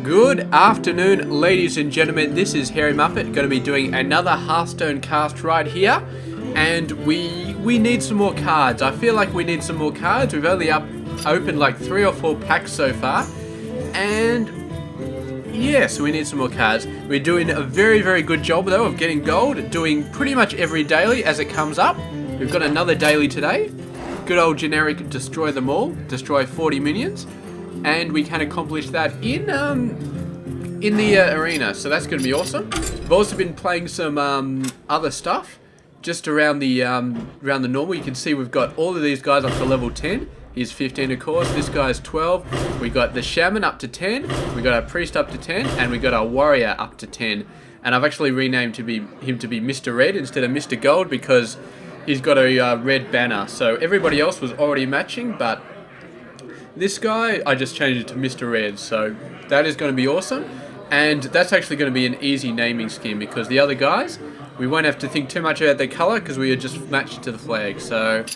Good afternoon, ladies and gentlemen. This is Hairy Muppet, going to be doing another HearthStone cast right here, and we need some more cards. I feel like we need some more cards. We've only opened like 3 or 4 packs so far, and yes, we need some more cards. We're doing a very, very good job though of getting gold, doing pretty much every daily as it comes up. We've got another daily today. Good old generic destroy them all, destroy 40 minions. And we can accomplish that in the arena, so that's going to be awesome. We've also been playing some other stuff just around the normal. You can see we've got all of these guys up to level 10. He's 15, of course. This guy's 12. We got the Shaman up to 10. We got our Priest up to 10, and we got our Warrior up to 10. And I've actually renamed him to be Mr. Red instead of Mr. Gold because he's got a red banner. So everybody else was already matching, but this guy, I just changed it to Mr. Red, so that is going to be awesome. And that's actually going to be an easy naming scheme because the other guys, we won't have to think too much about their colour because we are just matched to the flag. So,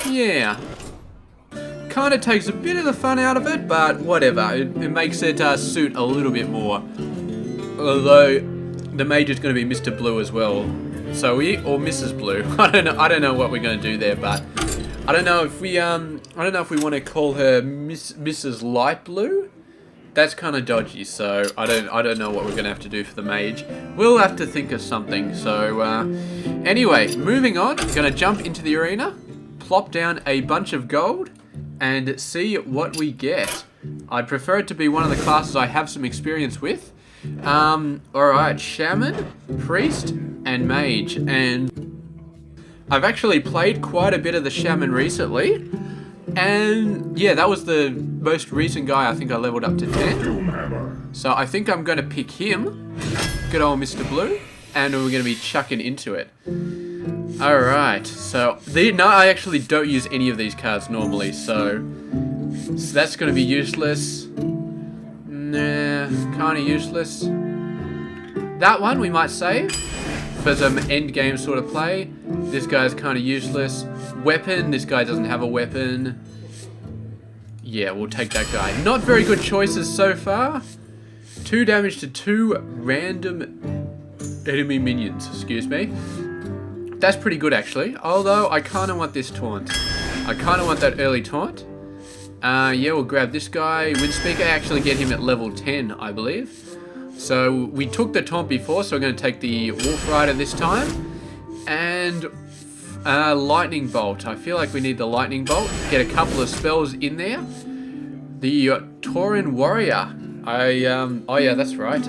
yeah. Kind of takes a bit of the fun out of it, but whatever. It makes it suit a little bit more. Although, the mage is going to be Mr. Blue as well. So or Mrs. Blue. I don't know what we're going to do there, but I don't know if we want to call her Mrs. Light Blue. That's kind of dodgy, so I don't know what we're gonna have to do for the mage. We'll have to think of something. So anyway, moving on. Gonna jump into the arena, plop down a bunch of gold, and see what we get. I'd prefer it to be one of the classes I have some experience with. Alright, Shaman, Priest, and Mage, and I've actually played quite a bit of the Shaman recently, and yeah, that was the most recent guy I think I leveled up to 10. So I think I'm going to pick him, good old Mr. Blue, and we're going to be chucking into it. Alright, so I actually don't use any of these cards normally, so that's going to be useless. Nah, kind of useless. That one we might save for some end game sort of play. This guy's kind of useless. Weapon, this guy doesn't have a weapon. Yeah, we'll take that guy. Not very good choices so far. 2 damage to 2 random enemy minions, excuse me. That's pretty good actually. Although I kind of want this taunt. I kind of want that early taunt. Yeah, we'll grab this guy. Windspeaker, actually get him at level 10, I believe. So we took the taunt before, so we're going to take the Wolf Rider this time. And Lightning Bolt. I feel like we need the Lightning Bolt. Get a couple of spells in there. The Tauren Warrior. Oh yeah, that's right.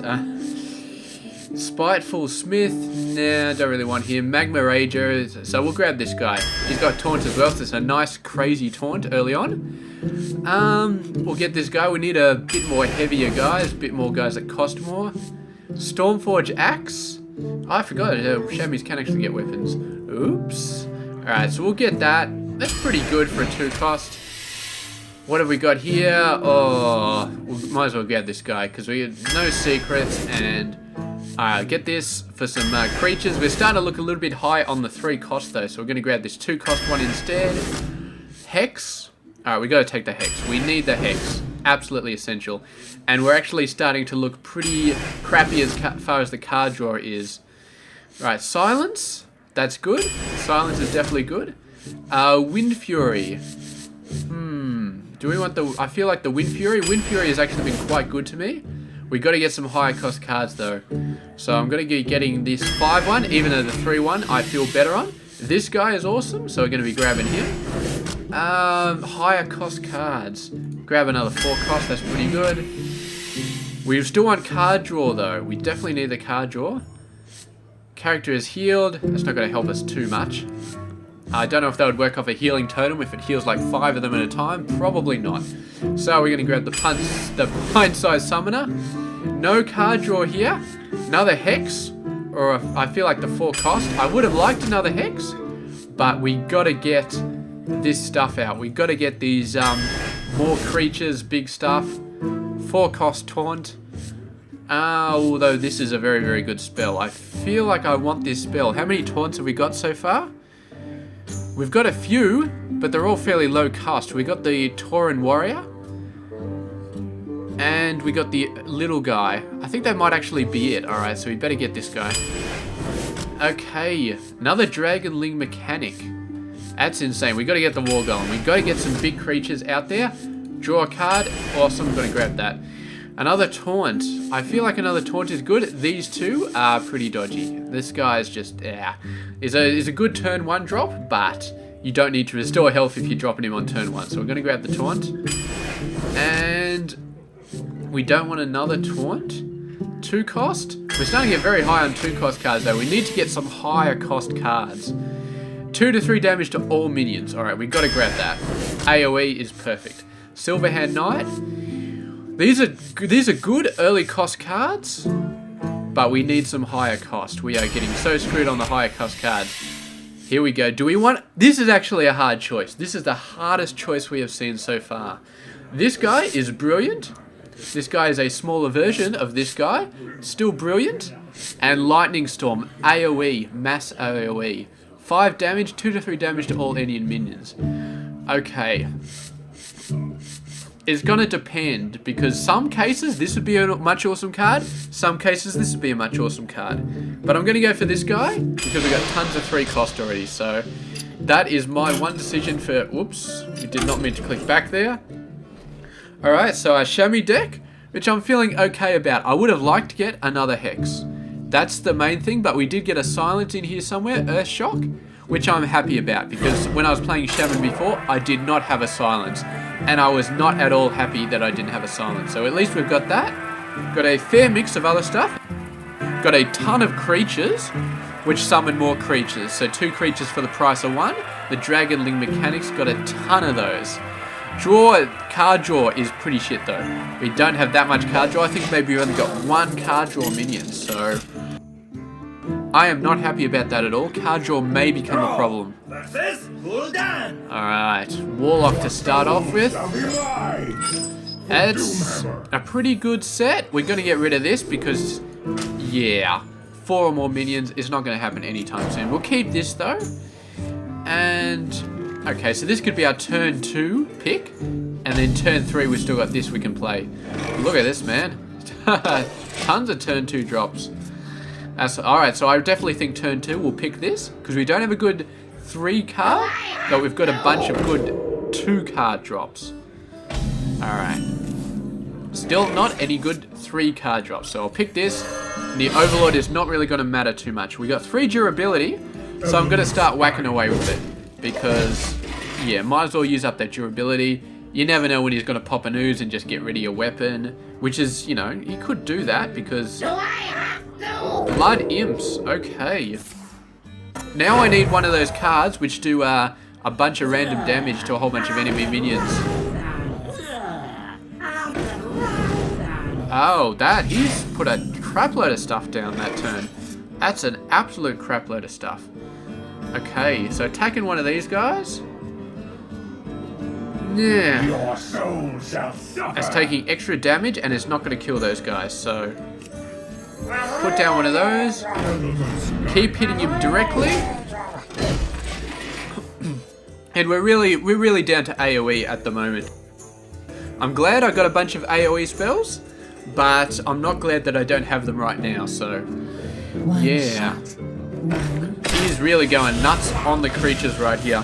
Spiteful Smith. Nah, don't really want him. Magma Rager. So we'll grab this guy. He's got taunt as well, so it's a nice crazy taunt early on. We'll get this guy. We need a bit more heavier guys, a bit more guys that cost more. Stormforge Axe. I forgot, Shammies can actually get weapons. Oops. Alright, so we'll get that. That's pretty good for a 2 cost. What have we got here? Oh, we might as well get this guy because we have no secrets. And get this for some creatures. We're starting to look a little bit high on the 3 cost though, so we're going to grab this 2 cost one instead. Hex. Alright, we got to take the Hex. We need the Hex. Absolutely essential. And we're actually starting to look pretty crappy as far as the card draw is. Right, Silence. That's good. Silence is definitely good. Wind Fury. Do we want the... I feel like the Wind Fury. Wind Fury has actually been quite good to me. We got to get some higher cost cards though. So I'm going to be getting this 5-1, even though the 3-1 I feel better on. This guy is awesome, so we're going to be grabbing him. Higher cost cards. Grab another 4 cost, that's pretty good. We still want card draw though. We definitely need the card draw. Character is healed. That's not going to help us too much. I don't know if that would work off a healing totem if it heals like 5 of them at a time. Probably not. So we're going to grab the pint-sized summoner. No card draw here. Another Hex. Or I feel like the 4 cost. I would have liked another Hex. But we got to get this stuff out. We got to get these more creatures, big stuff. 4 cost taunt. Although this is a very, very good spell. I feel like I want this spell. How many taunts have we got so far? We've got a few, but they're all fairly low cost. We got the Tauren Warrior. And we got the little guy. I think that might actually be it. Alright, so we better get this guy. Okay, another Dragonling mechanic. That's insane. We got to get the War Golem. We got to get some big creatures out there. Draw a card. Awesome, I'm going to grab that. Another Taunt. I feel like another Taunt is good. These two are pretty dodgy. This guy is just, is a good turn 1 drop, but you don't need to restore health if you're dropping him on turn 1. So we're going to grab the Taunt. And we don't want another Taunt. 2 cost. We're starting to get very high on 2 cost cards though. We need to get some higher cost cards. 2 to 3 damage to all minions. Alright, we got to grab that. AoE is perfect. Silverhand Knight. These are good early cost cards, but we need some higher cost. We are getting so screwed on the higher cost cards. Here we go. Do we want... This is actually a hard choice. This is the hardest choice we have seen so far. This guy is brilliant. This guy is a smaller version of this guy. Still brilliant. And Lightning Storm. AoE. Mass AoE. 5 damage, 2 to 3 damage to all Indian minions. Okay. It's gonna depend, because some cases this would be a much awesome card, some cases this would be a much awesome card. But I'm gonna go for this guy, because we've got tons of 3 cost already, so that is my one decision for, whoops, we did not mean to click back there. Alright, so our Shaman deck, which I'm feeling okay about. I would have liked to get another Hex. That's the main thing, but we did get a Silence in here somewhere, Earth Shock, which I'm happy about, because when I was playing Shaman before, I did not have a Silence. And I was not at all happy that I didn't have a Silence. So at least we've got that. Got a fair mix of other stuff. Got a ton of creatures, which summon more creatures. So 2 creatures for the price of 1. The Dragonling mechanics got a ton of those. Card draw is pretty shit though. We don't have that much card draw. I think maybe we've only got 1 card draw minion. So I am not happy about that at all. Card draw may become a problem. Alright, Warlock to start off with. It's a pretty good set. We're going to get rid of this because, yeah, 4 or more minions is not going to happen anytime soon. We'll keep this though. And, okay, so this could be our turn 2 pick. And then turn 3 we've still got this we can play. Look at this, man. Tons of turn 2 drops. Alright, so I definitely think turn 2 we'll pick this, because we don't have a good 3 card, but we've got a bunch of good 2 card drops. Alright. Still not any good 3 card drops, so I'll pick this. The Overlord is not really going to matter too much. We got 3 durability, so I'm going to start whacking away with it, because, yeah, might as well use up that durability. You never know when he's going to pop an ooze and just get rid of your weapon, which is, you know, he could do that, because... Blood Imps, okay. Now I need one of those cards which do a bunch of random damage to a whole bunch of enemy minions. Oh, he's put a crap load of stuff down that turn. That's an absolute crap load of stuff. Okay, so attacking one of these guys. Yeah. Your soul shall suffer. It's taking extra damage and it's not going to kill those guys, so... Put down one of those. Keep hitting him directly. And we're really down to AoE at the moment. I'm glad I got a bunch of AoE spells, but I'm not glad that I don't have them right now, so... Yeah. He's really going nuts on the creatures right here.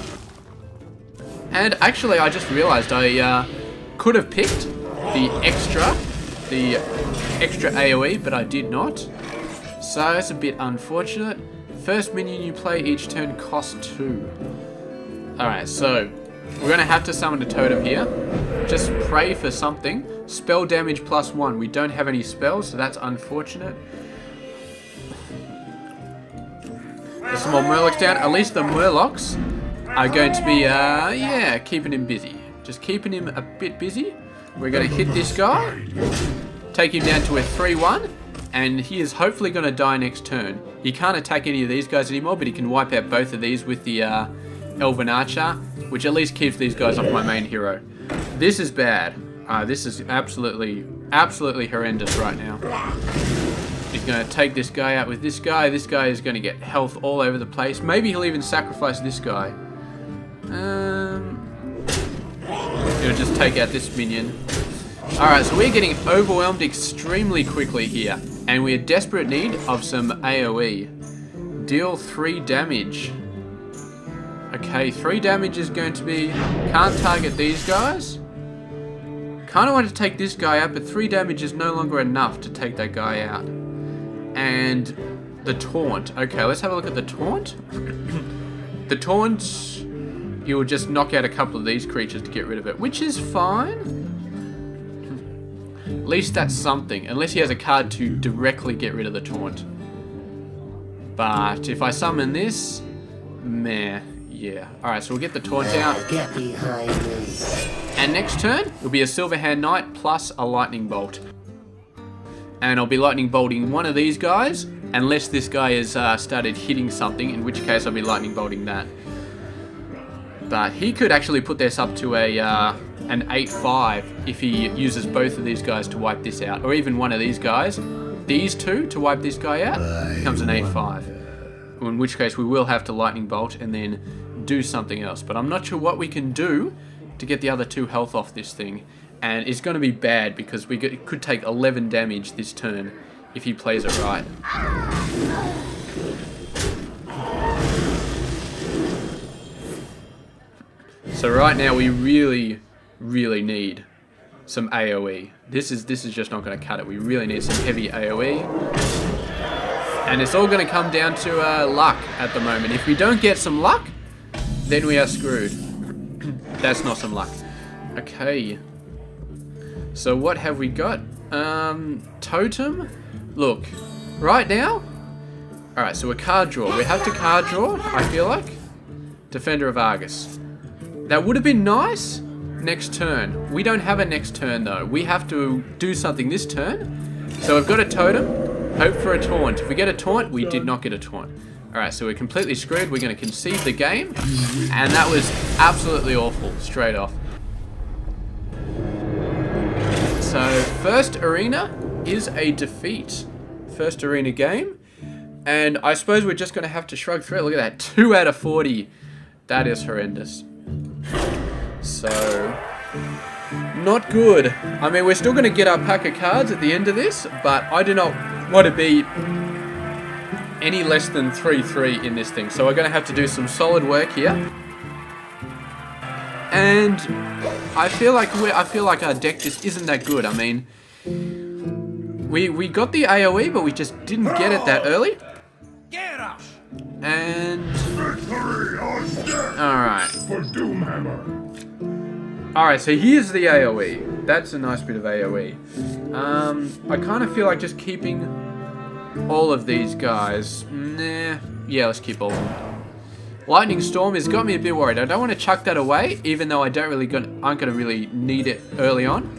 And actually, I just realized I could have picked the extra AoE, but I did not. So it's a bit unfortunate. First minion you play each turn costs 2. Alright, so we're going to have to summon a totem here. Just pray for something. Spell damage +1. We don't have any spells, so that's unfortunate. There's some more Murlocs down. At least the Murlocs are going to be, yeah, keeping him busy. Just keeping him a bit busy. We're going to hit this guy. Take him down to a 3-1. And he is hopefully going to die next turn. He can't attack any of these guys anymore, but he can wipe out both of these with the Elven Archer, which at least keeps these guys off my main hero. This is bad. This is absolutely horrendous right now. He's going to take this guy out with this guy. This guy is going to get health all over the place. Maybe he'll even sacrifice this guy. He'll just take out this minion. Alright, so we're getting overwhelmed extremely quickly here. And we're in desperate need of some AoE. Deal 3 damage. Okay, 3 damage is going to be... Can't target these guys. Kind of want to take this guy out, but 3 damage is no longer enough to take that guy out. And the taunt. Okay, let's have a look at the taunt. The taunt, you will just knock out a couple of these creatures to get rid of it, which is fine. At least that's something, unless he has a card to directly get rid of the taunt. But if I summon this, meh, yeah. Alright, so we'll get the taunt out. Get behind me. And next turn will be a Silverhand Knight plus a Lightning Bolt. And I'll be Lightning Bolting one of these guys, unless this guy has started hitting something, in which case I'll be Lightning Bolting that. But he could actually put this up to an 8-5 if he uses both of these guys to wipe this out. Or even one of these guys. These two to wipe this guy out becomes an 8-5. In which case we will have to Lightning Bolt and then do something else. But I'm not sure what we can do to get the other 2 health off this thing. And it's going to be bad because it could take 11 damage this turn if he plays it right. So right now we really need some AoE. This is just not going to cut it. We really need some heavy AoE. And it's all going to come down to luck at the moment. If we don't get some luck, then we are screwed. That's not some luck. Okay. So what have we got? Totem? Look, right now... Alright, so a card draw. We have to card draw, I feel like. Defender of Argus. That would have been nice next turn. We don't have a next turn though. We have to do something this turn. So we've got a totem. Hope for a taunt. If we get a taunt, we did not get a taunt. Alright, so we're completely screwed. We're going to concede the game. And that was absolutely awful, straight off. So, first arena is a defeat. First arena game. And I suppose we're just going to have to shrug through it. Look at that, 2 out of 40. That is horrendous. So, not good. I mean, we're still going to get our pack of cards at the end of this, but I do not want to be any less than 3-3 in this thing. So we're going to have to do some solid work here. And I feel like our deck just isn't that good. I mean, we got the AoE, but we just didn't get it that early. And alright. Alright, so here's the AoE. That's a nice bit of AoE. I kind of feel like just keeping all of these guys. Nah. Yeah, let's keep all of them. Lightning Storm has got me a bit worried. I don't want to chuck that away, even though aren't going to really need it early on.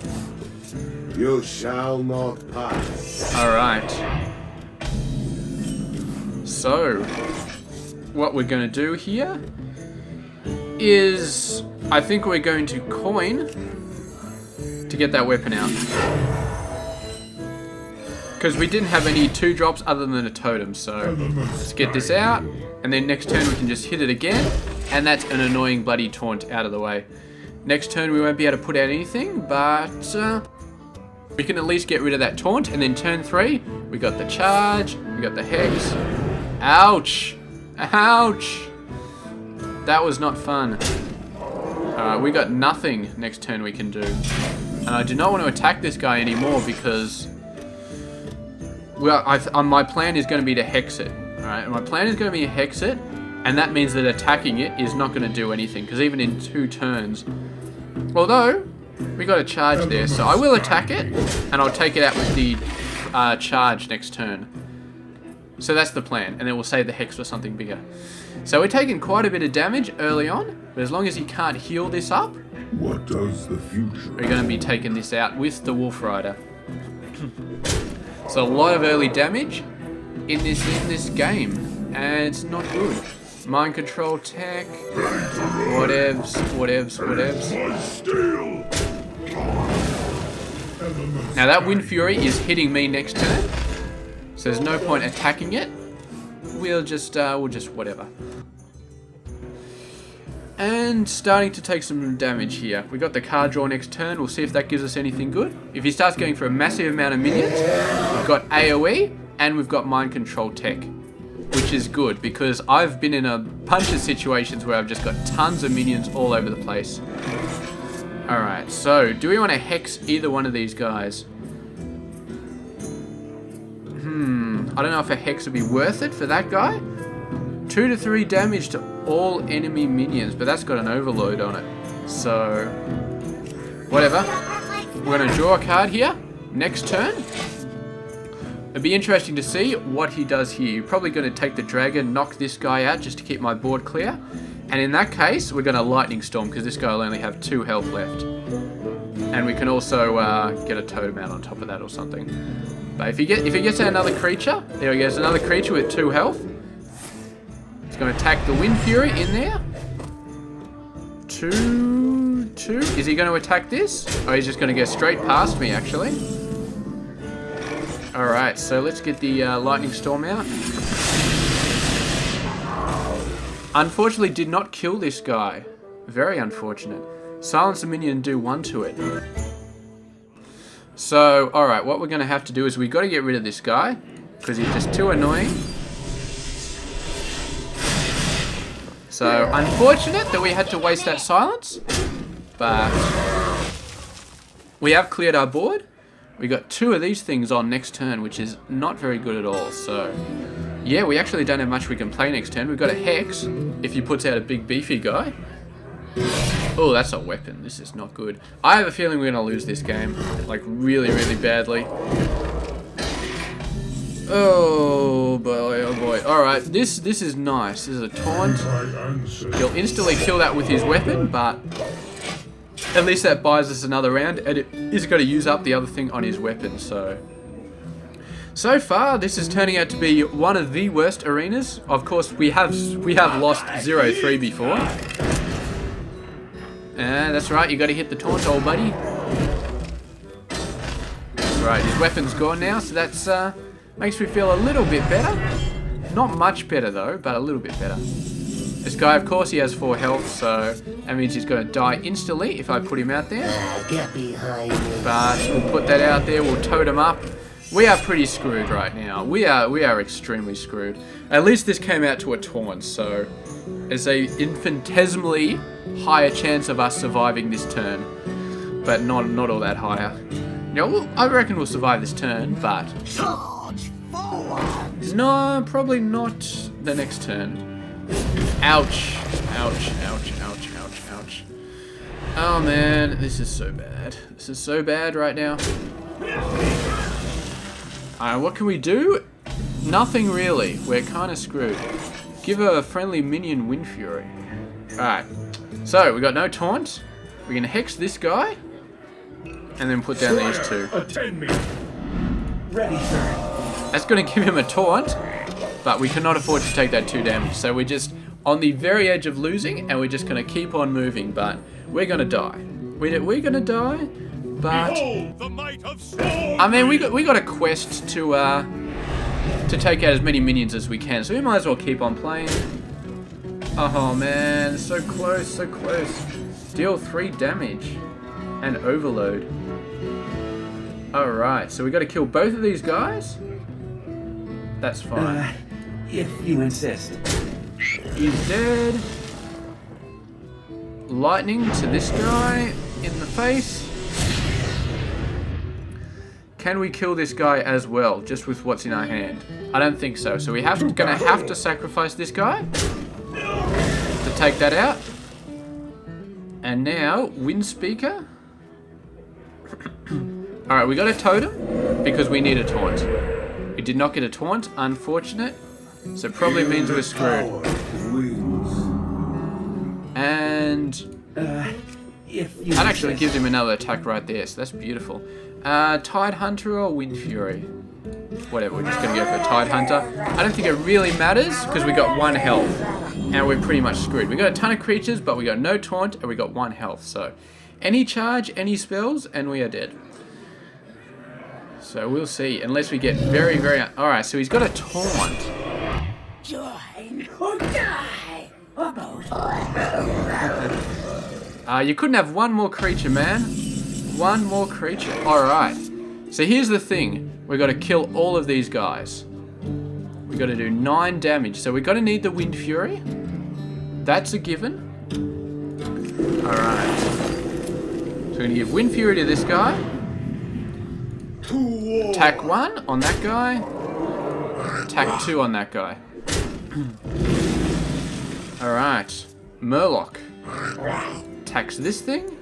You shall not pass. Alright. So, what we're going to do here is, I think we're going to coin to get that weapon out. Because we didn't have any 2-drops other than a totem, so let's get this out. And then next turn we can just hit it again. And that's an annoying bloody taunt out of the way. Next turn we won't be able to put out anything, but we can at least get rid of that taunt. And then turn 3, we got the charge, we got the hex. Ouch! Ouch! That was not fun. We got nothing next turn we can do. And I do not want to attack this guy anymore because... Well, my plan is going to be to hex it. Alright, my plan is going to be to hex it, and that means that attacking it is not going to do anything, because even in 2 turns... Although, we got a charge there, so I will attack it, and I'll take it out with the charge next turn. So that's the plan, and then we'll save the hex for something bigger. So we're taking quite a bit of damage early on, but as long as he can't heal this up... What does the future? We're going to be taking this out with the Wolf Rider. So a lot of early damage in this game, and it's not good. Mind control tech, whatevs. Now that Wind Fury is hitting me next turn, so there's no point attacking it. We'll just whatever. And starting to take some damage here. We got the card draw next turn. We'll see if that gives us anything good. If he starts going for a massive amount of minions, we've got AoE and we've got mind control tech, which is good because I've been in a bunch of situations where I've just got tons of minions all over the place. Alright, so do we want to hex either one of these guys? I don't know if a hex would be worth it for that guy. 2 to 3 damage to all enemy minions, but that's got an overload on it. So, whatever. We're going to draw a card here. Next turn. It'd be interesting to see what he does here. You're probably going to take the dragon, knock this guy out just to keep my board clear. And in that case, we're going to lightning storm because this guy will only have 2 health left. And we can also get a totem out on top of that or something. But if he gets another creature, there he goes, another creature with 2 health. He's going to attack the Wind Fury in there. 2, 2. Is he going to attack this? Oh, he's just going to go straight past me, actually. Alright, so let's get the lightning storm out. Unfortunately, did not kill this guy. Very unfortunate. Silence the minion and do 1 to it. So, alright, what we're going to have to do is we've got to get rid of this guy, because he's just too annoying. So, unfortunate that we had to waste that silence, but we have cleared our board. We got 2 of these things on next turn, which is not very good at all, so... Yeah, we actually don't have much we can play next turn. We've got a Hex, if he puts out a big beefy guy. Oh, that's a weapon. This is not good. I have a feeling we're going to lose this game. Like, really, really badly. Oh boy, oh boy. Alright, this is nice. This is a taunt. He'll instantly kill that with his weapon, but... At least that buys us another round, and it is going to use up the other thing on his weapon, so... So far, this is turning out to be one of the worst arenas. Of course, we have lost 0-3 before. That's right, you got to hit the taunt, old buddy. That's right, his weapon's gone now, so that's makes me feel a little bit better. Not much better though, but a little bit better. This guy, of course, he has 4 health, so that means he's going to die instantly if I put him out there. Get behind me. But we'll put that out there, we'll tote him up. We are pretty screwed right now. We are extremely screwed. At least this came out to a taunt, so there's a infinitesimally higher chance of us surviving this turn, but not all that higher. Yeah, well, I reckon we'll survive this turn, but no, probably not the next turn. Ouch! Ouch! Ouch! Ouch! Ouch! Ouch! Oh man, this is so bad. This is so bad right now. What can we do? Nothing really. We're kind of screwed. Give a friendly minion Wind Fury. Alright. So, we got no taunt. We're going to hex this guy. And then put down these 2. Attend me. Ready, sir. That's going to give him a taunt. But we cannot afford to take that 2 damage. So we're just on the very edge of losing. And we're just going to keep on moving. But we're going to die. We're going to die. But the might of storm. I mean, we got a quest to take out as many minions as we can, so we might as well keep on playing. Oh man, so close, so close. Deal 3 damage and overload. Alright, so we got to kill both of these guys. That's fine. If you insist. He's dead. Lightning to this guy in the face. Can we kill this guy as well, just with what's in our hand? I don't think so. So we're gonna have to sacrifice this guy to take that out. And now, Wind Speaker. Alright, we got a totem because we need a taunt. We did not get a taunt, unfortunate. So it probably means we're screwed. And that actually gives him another attack right there, so that's beautiful. Tide Hunter or Wind Fury? Whatever, we're just going to go for Tide Hunter. I don't think it really matters, because we got 1 health. And we're pretty much screwed. We got a ton of creatures, but we got no taunt, and we got 1 health. So, any charge, any spells, and we are dead. So, we'll see. Unless we get very, very... Alright, so he's got a taunt. Join or die, or both. You couldn't have one more creature, man. One more creature. Alright. So here's the thing. We've got to kill all of these guys. We've got to do 9 damage. So we've got to need the Wind Fury. That's a given. Alright. So we're going to give Wind Fury to this guy. Attack 1 on that guy. Attack 2 on that guy. Alright. Murloc. Attacks this thing.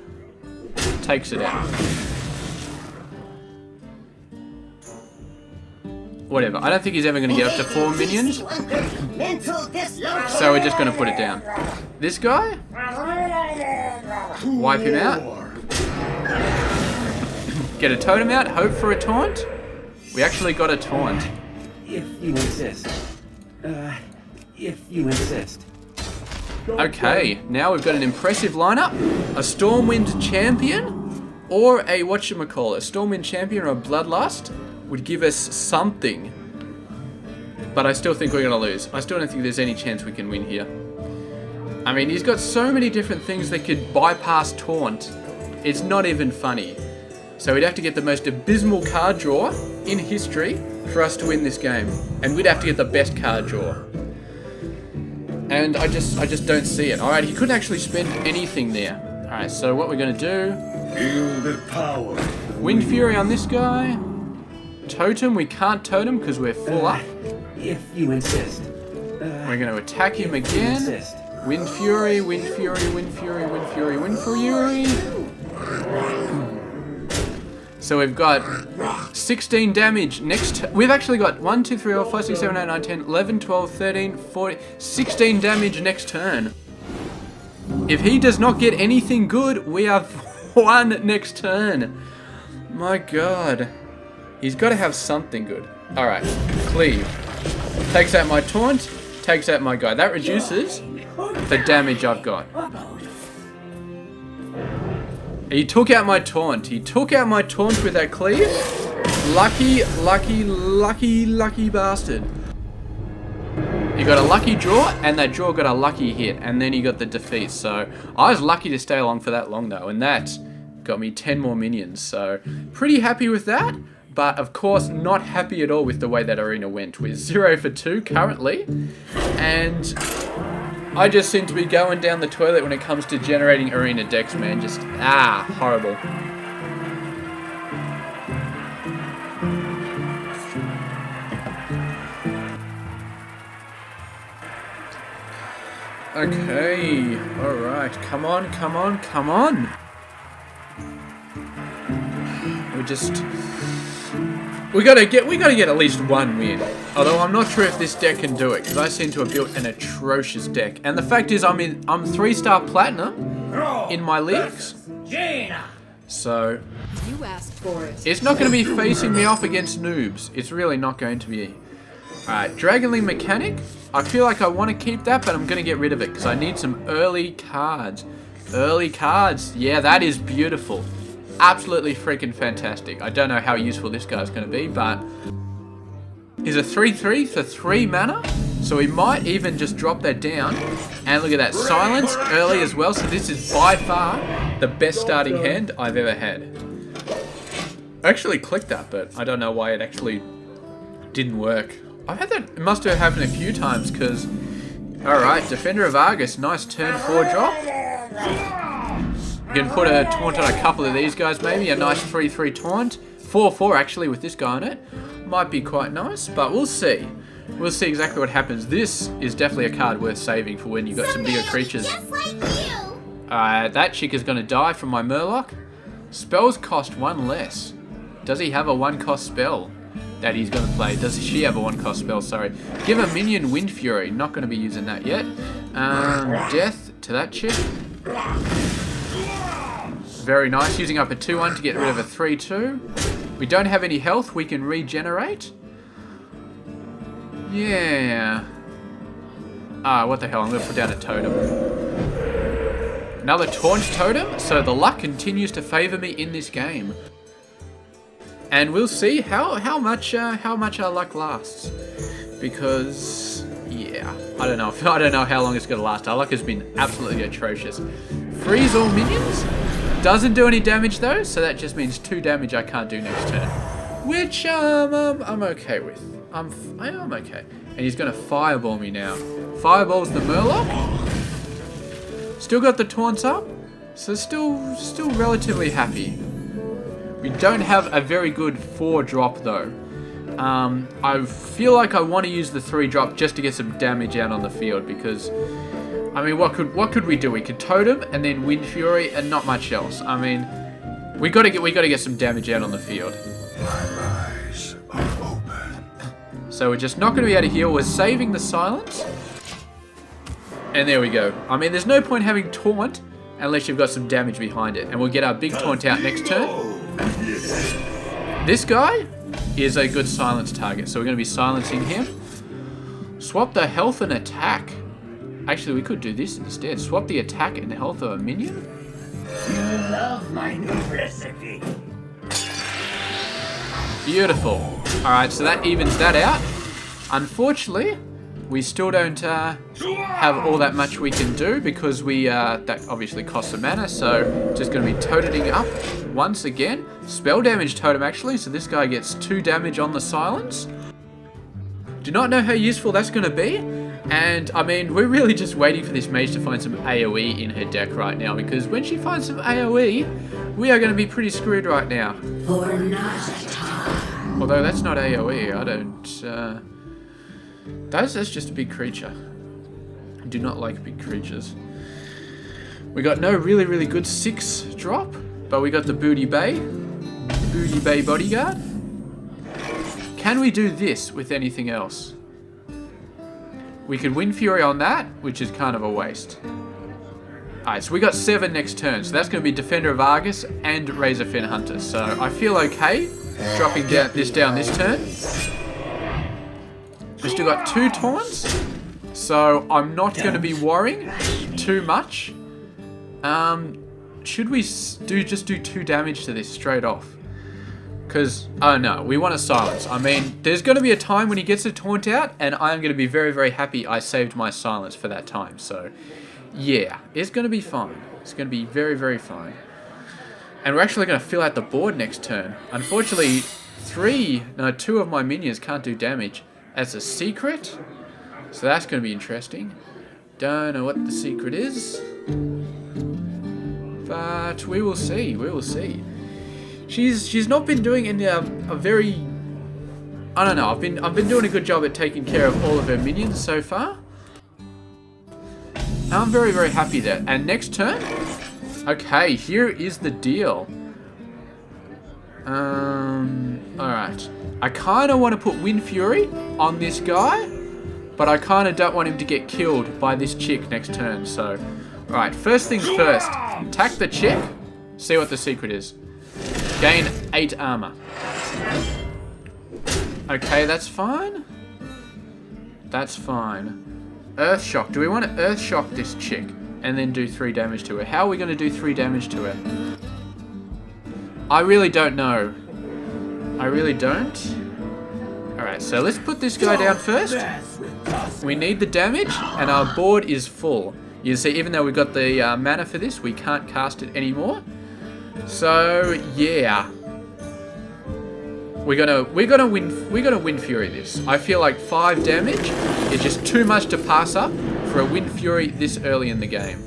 Takes it out. Whatever. I don't think he's ever going to get up to 4 minions. So we're just going to put it down. This guy. Wipe him out. Get a totem out. Hope for a taunt. We actually got a taunt. If you insist. If you insist. Okay, now we've got an impressive lineup. A Stormwind Champion, or a whatchamacallit, a Stormwind Champion or a Bloodlust would give us something. But I still think we're going to lose. I still don't think there's any chance we can win here. I mean, he's got so many different things that could bypass Taunt. It's not even funny. So we'd have to get the most abysmal card draw in history for us to win this game. And we'd have to get the best card draw. And I just don't see it. Alright, he couldn't actually spend anything there. Alright, so what we're going to do... Feel the power. Wind Fury on this guy. Totem, we can't totem because we're full up. If you insist. We're going to attack him again. Wind Fury, Wind Fury, Wind Fury, Wind Fury, Wind Fury. So we've got 16 damage next... We've actually got 1, 2, 3, 4, 5, 6, 7, 8, 9, 10, 11, 12, 13, 14... 16 damage next turn. If he does not get anything good, we have 1 next turn. My god. He's got to have something good. Alright, Cleave. Takes out my taunt, takes out my guy. That reduces the damage I've got. He took out my taunt. He took out my taunt with that cleave. Lucky, lucky, lucky, lucky bastard. He got a lucky draw, and that draw got a lucky hit, and then he got the defeat. So I was lucky to stay along for that long, though, and that got me 10 more minions. So pretty happy with that, but of course not happy at all with the way that arena went. We're 0 for 2 currently, and I just seem to be going down the toilet when it comes to generating arena decks, man. Just, horrible. Okay, alright, come on, come on, come on. We gotta get at least 1 win. Although I'm not sure if this deck can do it, because I seem to have built an atrocious deck. And the fact is, I'm 3-star platinum in my leagues. So You asked for it. it's not going to be facing me off against noobs. It's really not going to be. Alright, Dragonling Mechanic. I feel like I want to keep that, but I'm going to get rid of it because I need some early cards. Early cards. Yeah, that is beautiful. Absolutely freaking fantastic. I don't know how useful this guy's going to be, but he's a 3/3 for 3 mana, so we might even just drop that down. And look at that, silence early as well, so this is by far the best starting hand I've ever had. I actually clicked that, but I don't know why it actually didn't work. I've had that, it must have happened a few times, because... Alright, Defender of Argus, nice turn 4 drop. You can put a taunt on a couple of these guys maybe, a nice 3/3 taunt. 4/4 actually with this guy on it. Might be quite nice, but we'll see. We'll see exactly what happens. This is definitely a card worth saving for when you've got some bigger creatures. That chick is going to die from my Murloc. Spells cost 1 less. Does he have a 1-cost spell that he's going to play? Does she have a 1-cost spell? Sorry. Give a minion Wind Fury. Not going to be using that yet. Death to that chick. Very nice. Using up a 2/1 to get rid of a 3/2. We don't have any health. We can regenerate. Yeah. What the hell? I'm going to put down a totem. Another taunt totem. So the luck continues to favour me in this game. And we'll see how much our luck lasts. Because, yeah. yeah, I don't know. I don't know how long it's gonna last. Our luck has been absolutely atrocious. Freeze all minions. Doesn't do any damage though, so that just means 2 damage I can't do next turn, which I'm okay with. I am okay. And he's gonna fireball me now. Fireballs the Murloc. Still got the taunts up, so still relatively happy. We don't have a very good 4-drop though. I feel like I want to use the 3-drop just to get some damage out on the field because, I mean, what could we do? We could Totem and then Wind Fury and not much else. I mean, we gotta get some damage out on the field. My eyes are open. So we're just not going to be able to heal. We're saving the silence. And there we go. I mean, there's no point having taunt unless you've got some damage behind it. And we'll get our big taunt out next turn. This guy is a good silence target, so we're going to be silencing him. Swap the health and attack. Actually, we could do this instead. Swap the attack and health of a minion. You love my new recipe. Beautiful. Alright, so that evens that out. Unfortunately, we still don't have all that much we can do because that obviously costs some mana, so just going to be toteting up once again. Spell damage totem actually, so this guy gets 2 damage on the silence. Do not know how useful that's going to be, and I mean, we're really just waiting for this mage to find some AoE in her deck right now, because when she finds some AoE, we are going to be pretty screwed right now. For not a time. Although that's not AoE, I don't... That's just a big creature. I do not like big creatures. We got no really good 6-drop, but we got the Booty Bay. Booty Bay Bodyguard. Can we do this with anything else? We could Wind Fury on that, which is kind of a waste. Alright, so we got 7 next turn, so that's going to be Defender of Argus and Razorfen Hunter. So I feel okay dropping this down this turn. We've still got 2 taunts, so I'm not going to be worrying too much. Should we just do 2 damage to this straight off? Because, oh no, we want to silence. I mean, there's going to be a time when he gets a taunt out, and I'm going to be very happy I saved my silence for that time. So, yeah, it's going to be fine. It's going to be very fine. And we're actually going to fill out the board next turn. Unfortunately, 2 of my minions can't do damage as a secret. So that's going to be interesting. Don't know what the secret is. But we will see. We will see. She's not been doing a very... I don't know. I've been doing a good job at taking care of all of her minions so far. I'm very happy there. And next turn... Okay, here is the deal. Alright. I kind of want to put Wind Fury on this guy, but I kind of don't want him to get killed by this chick next turn, so... Alright, first things first. Attack the chick, see what the secret is. Gain 8 armor. Okay, that's fine. That's fine. Earth Shock. Do we want to Earth Shock this chick and then do 3 damage to her? How are we going to do 3 damage to her? I really don't know. I really don't. Alright, so let's put this guy down first. We need the damage, and our board is full. You see, even though we've got the mana for this, we can't cast it anymore. So yeah, we're gonna Wind Fury this. I feel like 5 damage is just too much to pass up for a Wind Fury this early in the game.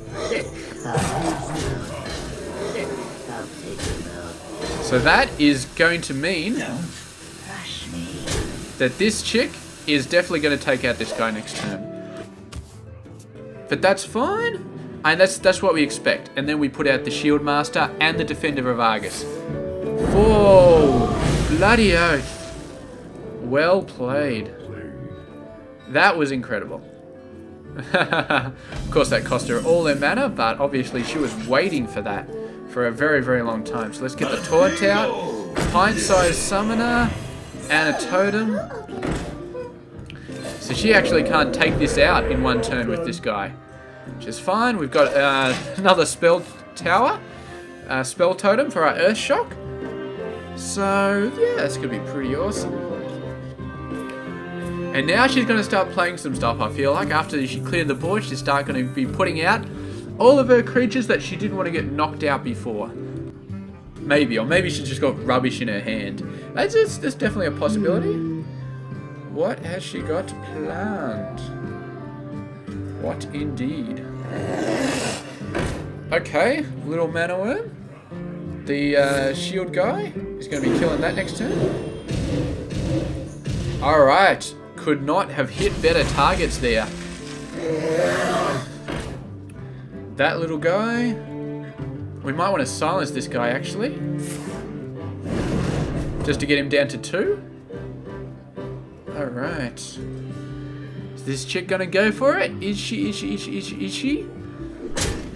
So that is going to mean that this chick is definitely going to take out this guy next turn. But that's fine. And that's what we expect. And then we put out the Shield Master and the Defender of Argus. Whoa! Bloody oath. Well played. That was incredible. Of course that cost her all their mana, but obviously she was waiting for that for a very long time. So let's get the taunt out. Pint-sized Summoner and a Totem. So she actually can't take this out in 1 turn with this guy. Which is fine. We've got another spell tower, spell totem for our Earth Shock. So yeah, that's gonna be pretty awesome. And now she's going to start playing some stuff, I feel like. After she cleared the board, she's going to be putting out all of her creatures that she didn't want to get knocked out before. Maybe, or maybe she's just got rubbish in her hand. That's definitely a possibility. What has she got planned? What indeed? Okay, little mana worm. The shield guy is going to be killing that next turn. Alright, could not have hit better targets there. That little guy. We might want to silence this guy actually. Just to get him down to 2. Alright. Is this chick gonna go for it? Is she?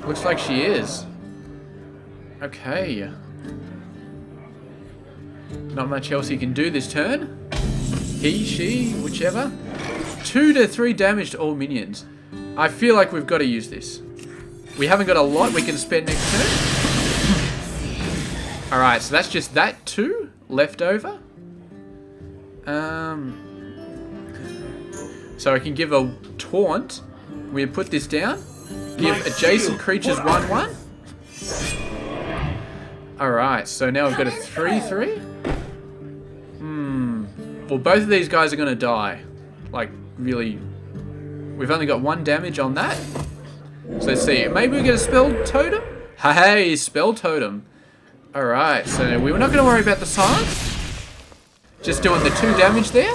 Looks like she is. Okay. Not much else he can do this turn. He, she, whichever. 2 to 3 damage to all minions. I feel like we've got to use this. We haven't got a lot we can spend next turn. Alright, so that's just that 2 left over. So I can give a taunt. We put this down. Give adjacent creatures 1/1. Alright, so now we've got a 3/3. Well, both of these guys are going to die. Like, really. We've only got 1 damage on that. So let's see. Maybe we get a spell totem? Hey, spell totem. Alright, so we're not going to worry about the silence. Just doing the 2 damage there.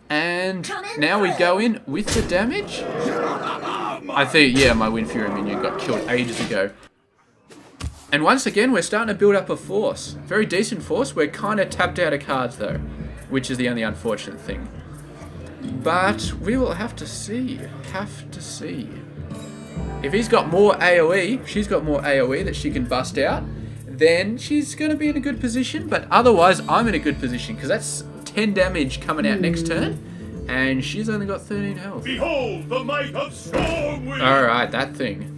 And now we go in with the damage. I think, yeah, my Wind Fury minion got killed ages ago. And once again, we're starting to build up a force. Very decent force. We're kind of tapped out of cards, though. Which is the only unfortunate thing. But we will have to see. If he's got more AoE, she's got more AoE that she can bust out, then she's going to be in a good position. But otherwise, I'm in a good position, because that's 10 damage coming out next turn. And she's only got 13 health. Behold the might of Stormwind! Alright, that thing.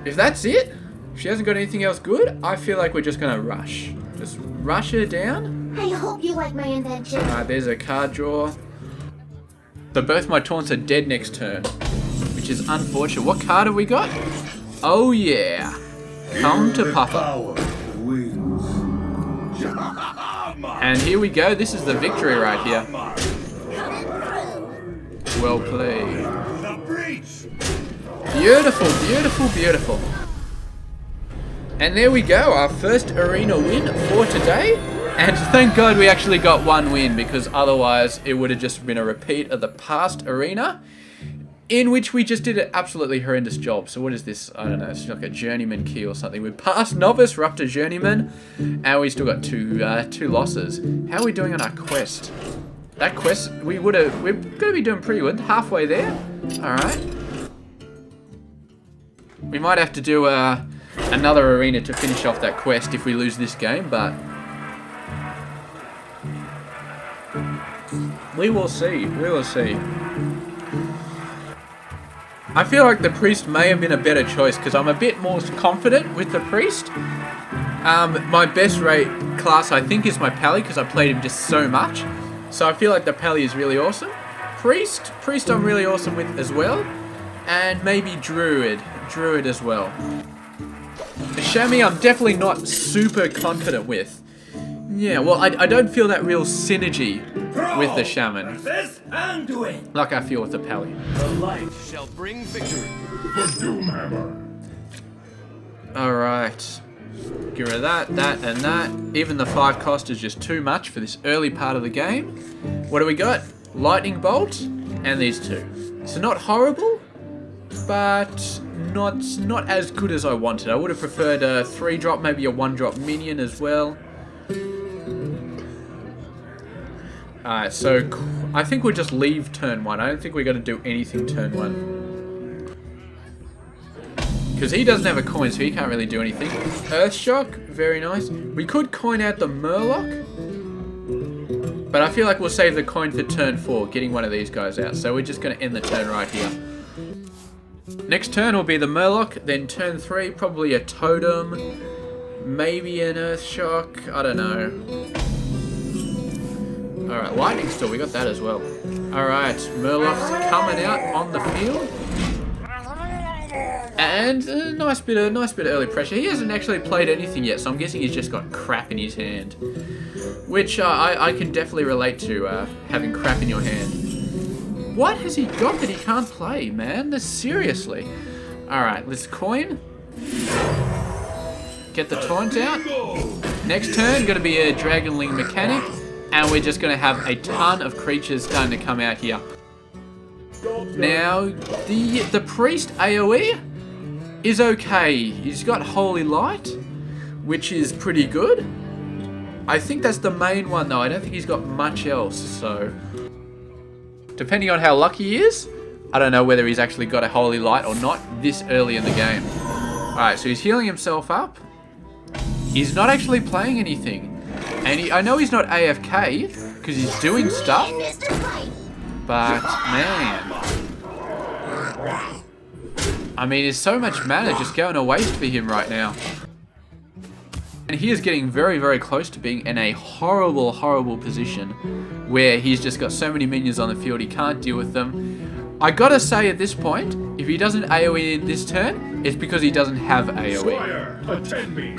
If that's it, if she hasn't got anything else good, I feel like we're just going to rush. Just rush her down. I hope you like my invention. Alright, there's a card draw. So both my taunts are dead next turn, which is unfortunate. What card have we got? Oh yeah. Come to Papa. Power wins. And here we go. This is the victory right here. Well played. The breach! Beautiful, beautiful, beautiful. And there we go. Our first arena win for today. And thank God we actually got 1 win, because otherwise it would have just been a repeat of the past arena, in which we just did an absolutely horrendous job. So what is this? I don't know. It's like a journeyman key or something. We passed novice, we're up to journeyman, and we still got two losses. How are we doing on our quest? That quest, we're going to be doing pretty good. Halfway there. All right. We might have to do another arena to finish off that quest if we lose this game, but we will see. We will see. I feel like the priest may have been a better choice, because I'm a bit more confident with the priest. My best rate class, I think, is my pally, because I played him just so much. So I feel like the pally is really awesome. Priest I'm really awesome with as well. And maybe druid as well. The Shaman I'm definitely not super confident with. Yeah, well, I don't feel that real synergy with the Shaman, This and do it! like I feel with the pally. The light shall bring victory. For Doomhammer. Alright. Get rid of that, and that. Even the 5 cost is just too much for this early part of the game. What do we got? Lightning Bolt and these 2. So not horrible, but not as good as I wanted. I would have preferred a 3-drop, maybe a 1-drop minion as well. Alright, so I think we'll just leave turn 1. I don't think we're going to do anything turn 1. Because he doesn't have a coin, so he can't really do anything. Earthshock, very nice. We could coin out the Murloc, but I feel like we'll save the coin for turn 4, getting one of these guys out. So we're just going to end the turn right here. Next turn will be the Murloc, then turn 3, probably a Totem, maybe an Earthshock, I don't know. Alright, lightning storm, we got that as well. Alright, Murloc's coming out on the field. And a nice bit of early pressure. He hasn't actually played anything yet, so I'm guessing he's just got crap in his hand. Which I can definitely relate to, having crap in your hand. What has he got that he can't play, man? Seriously. Alright, let's coin. Get the taunt out. Next turn, going to be a Dragonling mechanic. And we're just going to have a ton of creatures starting to come out here. Now, the priest AoE is okay. He's got Holy Light, which is pretty good. I think that's the main one though. I don't think he's got much else, so depending on how lucky he is, I don't know whether he's actually got a Holy Light or not this early in the game. Alright, so he's healing himself up. He's not actually playing anything. And I know he's not AFK, because he's doing stuff. But, man. I mean, there's so much mana just going to waste for him right now. And he is getting very, very close to being in a horrible, horrible position where he's just got so many minions on the field, he can't deal with them. I gotta say at this point, if he doesn't AoE in this turn, it's because he doesn't have AoE. Squire, attend me.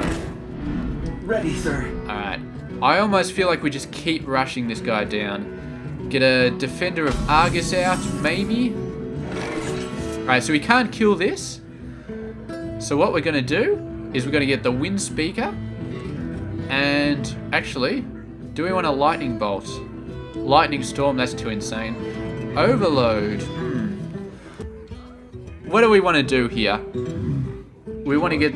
Ready, sir. Alright. I almost feel like we just keep rushing this guy down. Get a Defender of Argus out, maybe? Alright, so we can't kill this. So what we're going to do is we're going to get the Wind Speaker. And actually, do we want a Lightning Bolt? Lightning Storm, that's too insane. Overload. What do we want to do here? We want to get...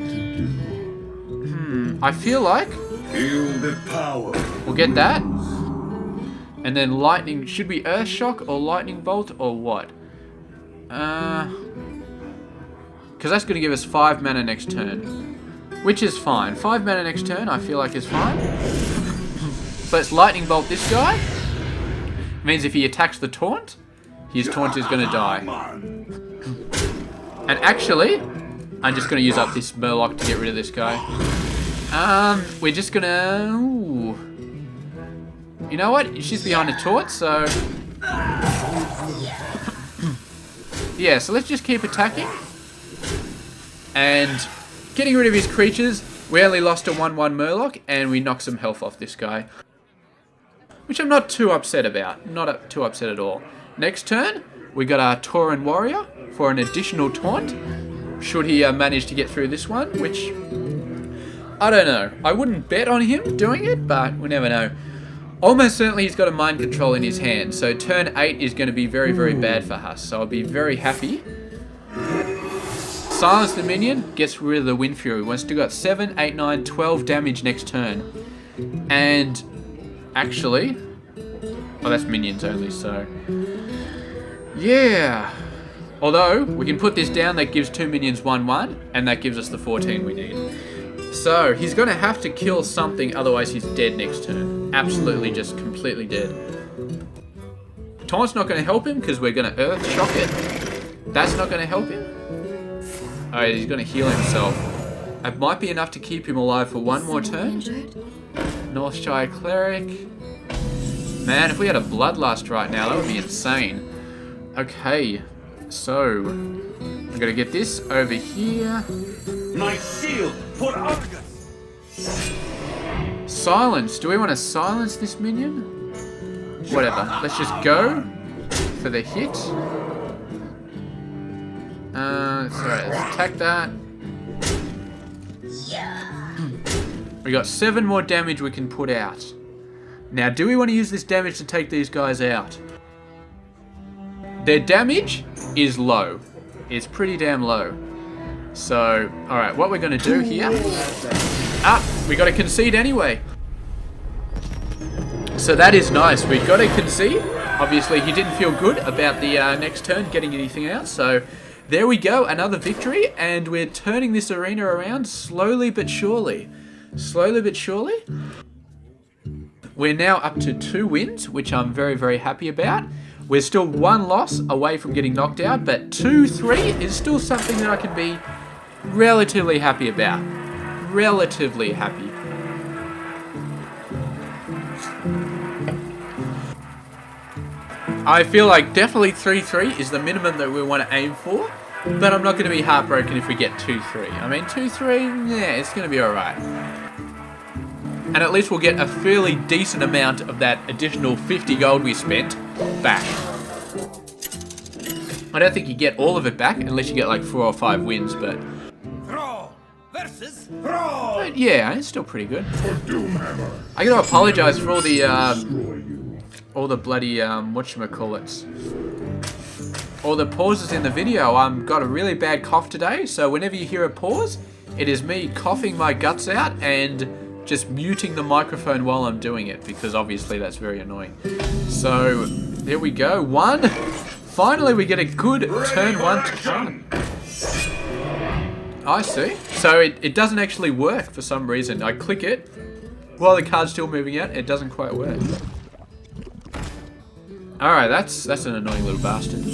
I feel like... Feel the power. We'll get that. And then lightning... Should we Earth Shock or Lightning Bolt or what? Because that's going to give us 5 mana next turn. Which is fine. 5 mana next turn I feel like is fine. But it's Lightning Bolt this guy. Means if he attacks the taunt, his taunt is going to die. And actually, I'm just going to use up this Murloc to get rid of this guy. We're just going to... You know what? She's behind a taunt, so... Yeah, so let's just keep attacking. And getting rid of his creatures. We only lost a 1-1 Murloc, and we knocked some health off this guy. Which I'm not too upset about. Not too upset at all. Next turn, we got our Tauren Warrior for an additional taunt. Should he manage to get through this one, which... I don't know. I wouldn't bet on him doing it, but we never know. Almost certainly he's got a Mind Control in his hand, so turn 8 is going to be very, very bad for us. So I'll be very happy. Silence the minion, gets rid of the Wind Fury. We've still got 7, 8, 9, 12 damage next turn. And actually... Oh, that's minions only, so... Yeah. Although, we can put this down, that gives 2 minions 1-1, and that gives us the 14 we need. So, he's going to have to kill something, otherwise he's dead next turn. Absolutely just completely dead. Taunt's not going to help him, because we're going to Earth Shock it. That's not going to help him. Alright, he's going to heal himself. It might be enough to keep him alive for one more turn. Northshire Cleric. Man, if we had a Bloodlust right now, that would be insane. Okay, so... I'm going to get this over here. My shield for Argus. Silence. Do we want to silence this minion? Whatever. Let's just go for the hit. Sorry, let's attack that. We got 7 more damage we can put out. Now, do we want to use this damage to take these guys out? Their damage is low. It's pretty damn low. So, alright, what we're going to do here... we got to concede anyway. So that is nice. We got to concede. Obviously, he didn't feel good about the next turn getting anything out. So, there we go. Another victory. And we're turning this arena around slowly but surely. Slowly but surely. We're now up to 2 wins, which I'm very, very happy about. We're still 1 loss away from getting knocked out, but 2-3 is still something that I can be relatively happy about. Relatively happy. I feel like definitely 3-3 is the minimum that we want to aim for. But I'm not going to be heartbroken if we get 2-3. I mean, 2-3, yeah, it's going to be alright. And at least we'll get a fairly decent amount of that additional 50 gold we spent back. I don't think you get all of it back unless you get like 4 or 5 wins, but... Throw versus throw. But yeah, it's still pretty good. I gotta apologize for all the bloody, whatchamacallits. All the pauses in the video. I've got a really bad cough today, so whenever you hear a pause, it is me coughing my guts out and just muting the microphone while I'm doing it, because obviously that's very annoying. So, there we go. 1. Finally, we get a good turn 1 to come. I see. So it doesn't actually work for some reason. I click it while the card's still moving out. It doesn't quite work. Alright, that's an annoying little bastard.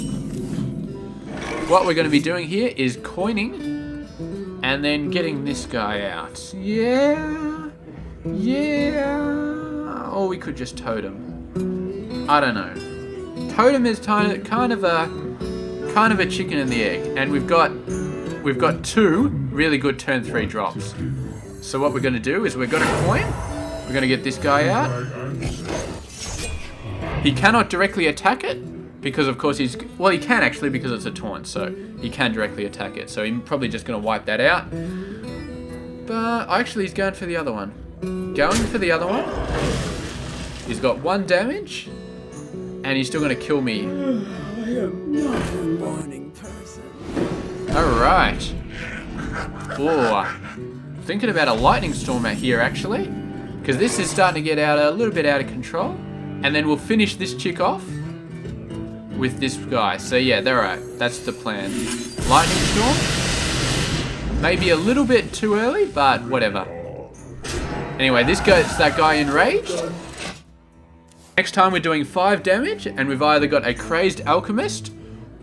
What we're going to be doing here is coining and then getting this guy out. Yeah. Or we could just totem. I don't know. Totem is kind of a chicken and the egg, and we've got 2 really good turn 3 drops. So what we're going to do is we're going to coin. We're going to get this guy out. He cannot directly attack it because, of course, he can actually because it's a taunt, so he can directly attack it. So he's probably just going to wipe that out. But actually, he's going for the other one. He's got 1 damage. And he's still going to kill me. I am not a morning person. Alright. Oh, thinking about a lightning storm out here, actually. Because this is starting to get a little bit out of control. And then we'll finish this chick off with this guy. So yeah, alright. That's the plan. Lightning storm. Maybe a little bit too early, but whatever. Anyway, this gets that guy enraged. Next time we're doing 5 damage, and we've either got a Crazed Alchemist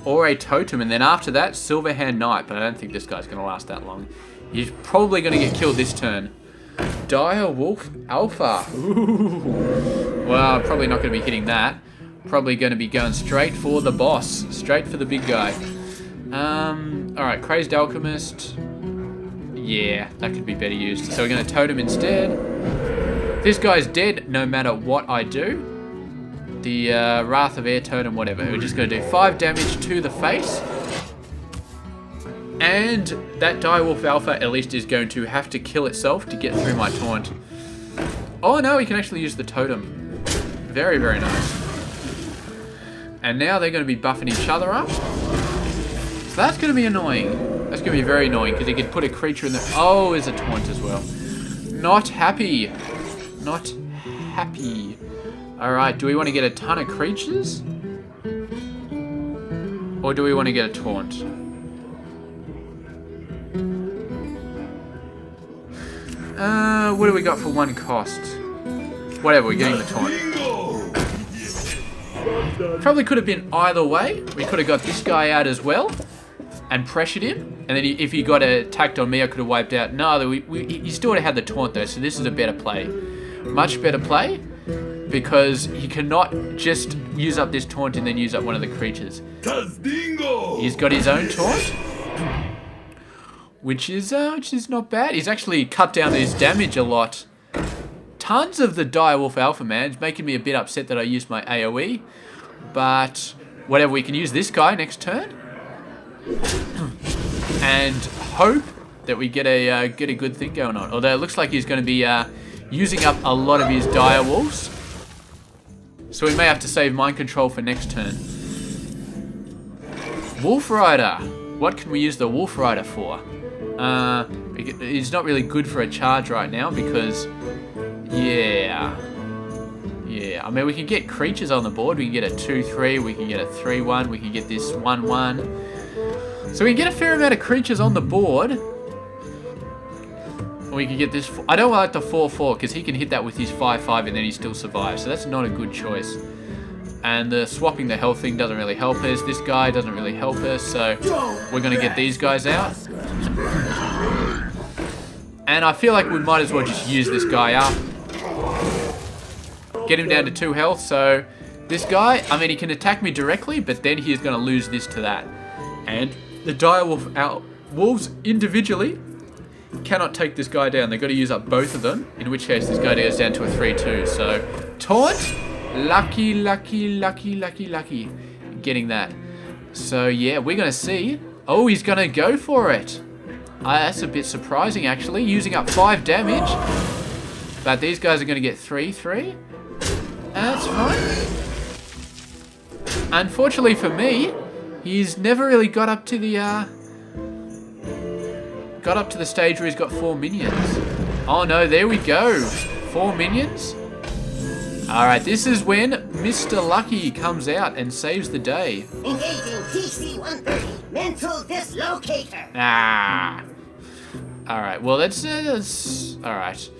or a Totem, and then after that, Silverhand Knight, but I don't think this guy's going to last that long. He's probably going to get killed this turn. Dire Wolf Alpha. Ooh. Well, I'm probably not going to be hitting that. Probably going to be going straight for the boss. Straight for the big guy. Alright, Crazed Alchemist. Yeah, that could be better used. So we're going to Totem instead. This guy's dead no matter what I do. The Wrath of Air Totem, whatever. We're just going to do 5 damage to the face. And that Direwolf Alpha at least is going to have to kill itself to get through my taunt. Oh no, we can actually use the totem. Very, very nice. And now they're going to be buffing each other up. So that's going to be annoying. That's going to be very annoying because he could put a creature in the... Oh, there's a taunt as well. Not happy. Not happy. Alright, do we want to get a ton of creatures? Or do we want to get a taunt? What do we got for 1 cost? Whatever, we're getting the taunt. Probably could have been either way. We could have got this guy out as well and pressured him. And then if he got attacked on me, I could have wiped out. No, he still would have had the taunt though, so this is a better play. Much better play. Because he cannot just use up this taunt and then use up one of the creatures. He's got his own taunt, which is not bad. He's actually cut down his damage a lot. Tons of the Direwolf Alpha, man. It's making me a bit upset that I used my AoE. But whatever, we can use this guy next turn. And hope that we get a good thing going on. Although it looks like he's going to be using up a lot of his Direwolves. So we may have to save Mind Control for next turn. Wolf Rider. What can we use the Wolf Rider for? He's not really good for a charge right now because... Yeah. I mean, we can get creatures on the board. We can get a 2-3. We can get a 3-1. We can get this 1-1. So we can get a fair amount of creatures on the board. We can get this... I don't like the 4-4 because he can hit that with his 5-5 and then he still survives. So that's not a good choice. And the swapping the health thing doesn't really help us. This guy doesn't really help us. So we're going to get these guys out. And I feel like we might as well just use this guy up. Get him down to 2 health. So This guy, I mean, he can attack me directly, but then he is going to lose this to that. And the dire wolves individually cannot take this guy down. They've got to use up both of them, in which case this guy goes down to a 3-2. So, taunt. Lucky, lucky, lucky, lucky, lucky. Getting that. So, yeah, we're going to see. Oh, he's going to go for it. That's a bit surprising, actually. Using up 5 damage. But these guys are going to get 3-3. That's fine. Unfortunately for me, he's never really got up to the stage where he's got 4 minions. Oh no, there we go. 4 minions. Alright, this is when Mr. Lucky comes out and saves the day. Engaging TC-130, mental dislocator. Ah. Alright, well that's alright.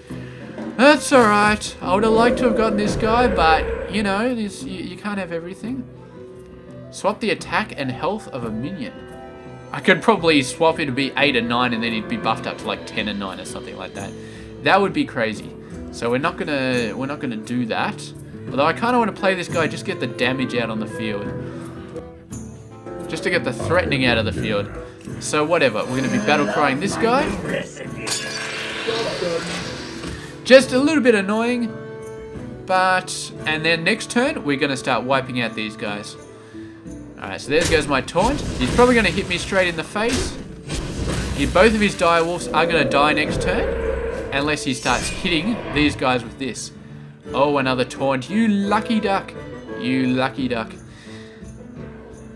That's alright. I would have liked to have gotten this guy, but you know, you can't have everything. Swap the attack and health of a minion. I could probably swap him to be 8 and 9 and then he'd be buffed up to like 10 and 9 or something like that. That would be crazy. So we're not gonna do that. Although I kinda wanna play this guy, just get the damage out on the field. Just to get the threatening out of the field. So whatever, we're gonna be battle crying this guy. Just a little bit annoying. And then next turn, we're gonna start wiping out these guys. Alright, so there goes my taunt. He's probably going to hit me straight in the face. Both of his direwolves are going to die next turn. Unless he starts hitting these guys with this. Oh, another taunt. You lucky duck. You lucky duck.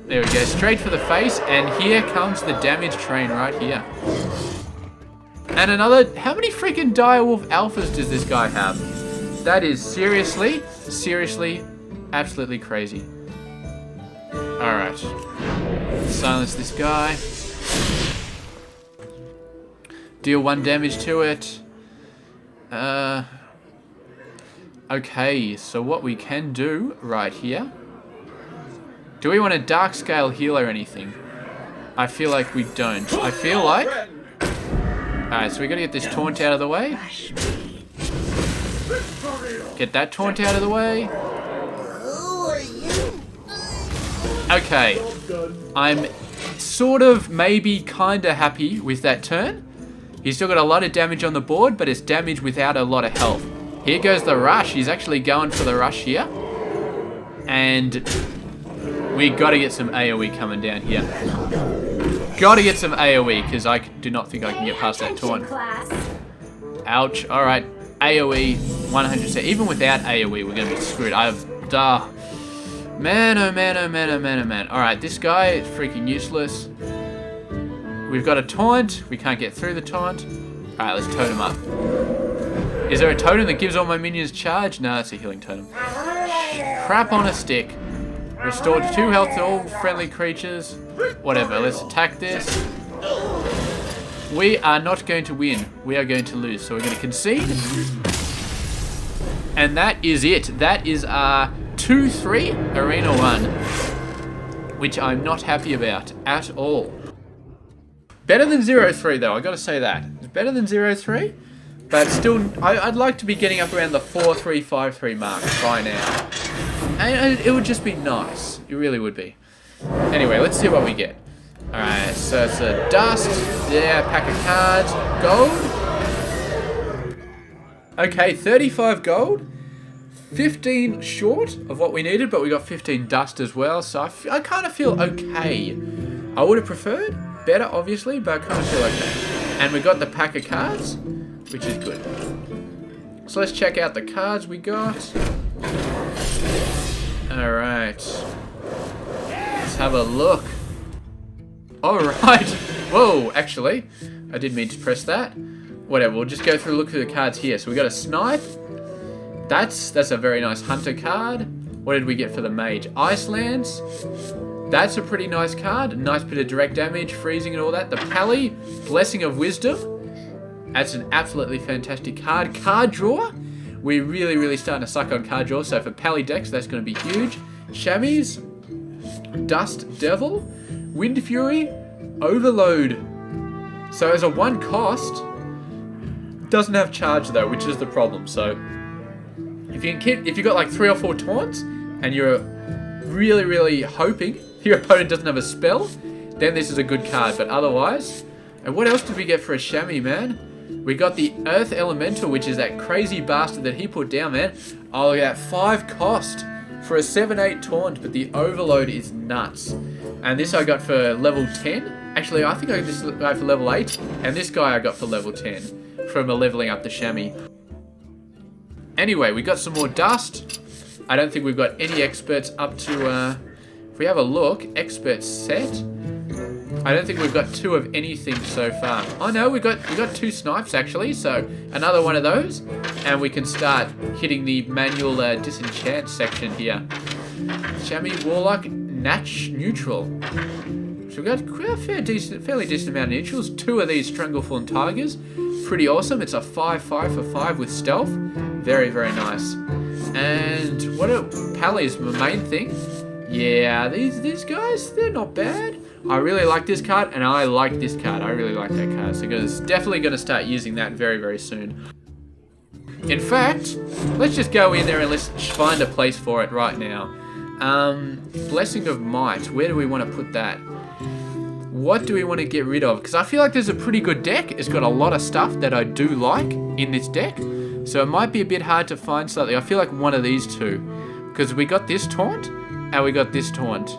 There we go. Straight for the face. And here comes the damage train right here. And another... How many freaking direwolf alphas does this guy have? That is seriously, absolutely crazy. Alright. Silence this guy. Deal 1 damage to it. Okay, so what we can do right here. Do we want a dark scale heal or anything? I feel like we don't. I feel like... Alright, so we gotta get this taunt out of the way. Get that taunt out of the way. Okay, I'm sort of maybe kind of happy with that turn. He's still got a lot of damage on the board, but it's damage without a lot of health. Here goes the rush. He's actually going for the rush here. And we got to get some AoE coming down here. Got to get some AoE, because I do not think I can get past that taunt. Ouch. All right, AoE 100%. Even without AoE, we're going to be screwed. Man, oh man, oh man, oh man, oh man. Alright, this guy is freaking useless. We've got a taunt. We can't get through the taunt. Alright, let's totem up. Is there a totem that gives all my minions charge? No, it's a healing totem. Crap on a stick. Restored 2 health to all friendly creatures. Whatever, let's attack this. We are not going to win. We are going to lose. So we're going to concede. And that is it. That is our 2-3 Arena 1, which I'm not happy about at all. Better than 0-3 though, I gotta say that. It's better than 0-3, but still, I'd like to be getting up around the 4-3, 5-3 mark by now. And it would just be nice. It really would be. Anyway, let's see what we get. Alright, so it's a dust, yeah, pack of cards, gold. Okay, 35 gold. 15 short of what we needed, but we got 15 dust as well, so I kind of feel okay. I would have preferred better, obviously, but I kind of feel okay. And we got the pack of cards, which is good. So let's check out the cards we got. Alright. Let's have a look. Alright. Whoa, actually, I did mean to press that. Whatever, we'll just go through, look through the cards here. So we got a snipe. That's a very nice hunter card. What did we get for the mage? Icelands. That's a pretty nice card. Nice bit of direct damage, freezing and all that. The Pally, Blessing of Wisdom. That's an absolutely fantastic card. Card draw. We're really starting to suck on card draw. So for Pally decks, that's going to be huge. Chamois. Dust Devil. Wind Fury. Overload. So as a 1 cost, doesn't have charge though, which is the problem. So if you got like 3 or 4 taunts, and you're really, really hoping your opponent doesn't have a spell, then this is a good card. But otherwise, and what else did we get for a Shaman, man? We got the Earth Elemental, which is that crazy bastard that he put down, man. Oh, look at that, 5 cost for a 7/8 taunt, but the overload is nuts. And this I got for level 10. Actually, I think I got this guy for level 8, and this guy I got for level 10 from leveling up the Shaman. Anyway, we got some more dust. I don't think we've got any experts up to, if we have a look, expert set. I don't think we've got 2 of anything so far. Oh no, we got 2 snipes actually, so another one of those, and we can start hitting the manual disenchant section here. Shaman Warlock neutral. So we've got quite a fairly decent amount of neutrals. 2 of these Stranglethorn Tigers, pretty awesome. It's a 5/5 for 5 with stealth, very, very nice. And what are Pally's my main thing? Yeah, these guys, they're not bad. I really like this card, and I like this card. I really like that card. So definitely going to start using that very, very soon. In fact, let's just go in there and let's find a place for it right now. Blessing of Might. Where do we want to put that? What do we want to get rid of? Because I feel like there's a pretty good deck. It's got a lot of stuff that I do like in this deck. So it might be a bit hard to find something. I feel like one of these two. Because we got this taunt, and we got this taunt.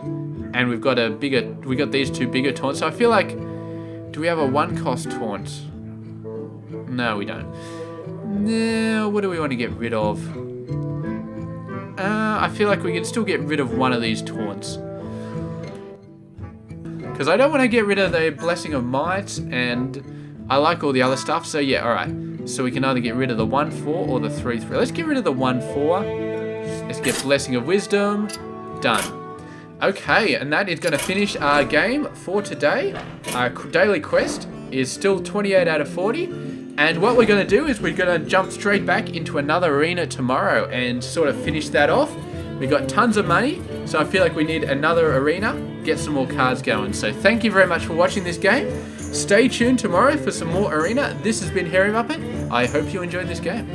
And we got these 2 bigger taunts. So I feel like, do we have a 1-cost taunt? No, we don't. No, what do we want to get rid of? I feel like we can still get rid of one of these taunts. Because I don't want to get rid of the Blessing of Might, and I like all the other stuff. So yeah, alright. So we can either get rid of the 1/4 or the 3/3. Let's get rid of the 1/4. Let's get Blessing of Wisdom. Done. Okay, and that is going to finish our game for today. Our daily quest is still 28 out of 40. And what we're going to do is we're going to jump straight back into another arena tomorrow and sort of finish that off. We got tons of money, so I feel like we need another arena, get some more cards going. So thank you very much for watching this game. Stay tuned tomorrow for some more arena. This has been Hairy Muppet. I hope you enjoyed this game.